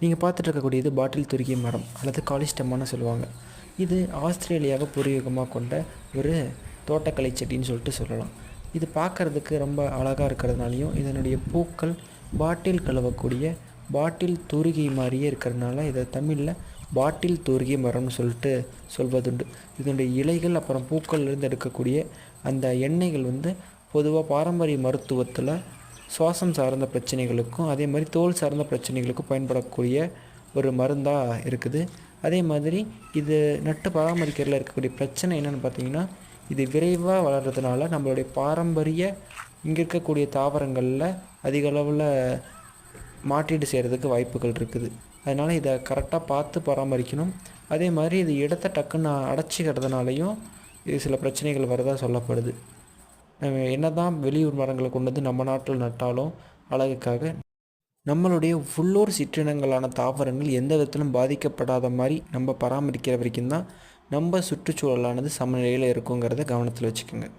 நீங்கள் பார்த்துட்டு இருக்கக்கூடியது பாட்டில் துருக்கி மரம் அல்லது காலிஸ்டம்மான்னு சொல்லுவாங்க. இது ஆஸ்திரேலியாவை பூர்வீகமாக கொண்ட ஒரு தோட்டக்கலை செடின்னு சொல்லிட்டு சொல்லலாம். இது பார்க்குறதுக்கு ரொம்ப அழகாக இருக்கிறதுனாலையும் இதனுடைய பூக்கள் பாட்டில் கழுவக்கூடிய பாட்டில் தூரிகை மாதிரியே இருக்கிறதுனால இதை தமிழில் பாட்டில் தூரிகை மரம்னு சொல்லிட்டு சொல்வதுண்டு. இதனுடைய இலைகள் அப்புறம் பூக்கள்லேருந்து எடுக்கக்கூடிய அந்த எண்ணெய்கள் பொதுவாக பாரம்பரிய மருத்துவத்தில் சுவாசம் சார்ந்த பிரச்சனைகளுக்கும் அதே மாதிரி தோல் சார்ந்த பிரச்சனைகளுக்கும் பயன்படக்கூடிய ஒரு மருந்தாக இருக்குது. அதே மாதிரி இது நட்டு பராமரிக்கிறதுல இருக்கக்கூடிய பிரச்சனை என்னென்னு பார்த்திங்கன்னா, இது விரைவாக வளர்கிறதுனால நம்மளுடைய பாரம்பரிய இங்கே இருக்கக்கூடிய தாவரங்களில் அதிக அளவில் மாற்றீடு செய்கிறதுக்கு வாய்ப்புகள் இருக்குது. அதனால் இதை கரெக்டாக பார்த்து பராமரிக்கணும். அதே மாதிரி இது இடத்த டக்குன்னு அடைச்சிக்கிறதுனாலையும் இது சில பிரச்சனைகள் வரதாக சொல்லப்படுது. என்ன தான் வெளியூர் மரங்களை கொண்டு வந்து நம்ம நாட்டில் நட்டாலும் அழகுக்காக நம்மளுடைய உள்ளூர் சிற்றினங்களான தாவரங்கள் எந்த விதத்திலும் பாதிக்கப்படாத மாதிரி நம்ம பராமரிக்கிற வரைக்கும் தான் நம்ம சுற்றுச்சூழலானது சமநிலையில் இருக்குங்கிறத கவனத்தில் வச்சுக்கோங்க.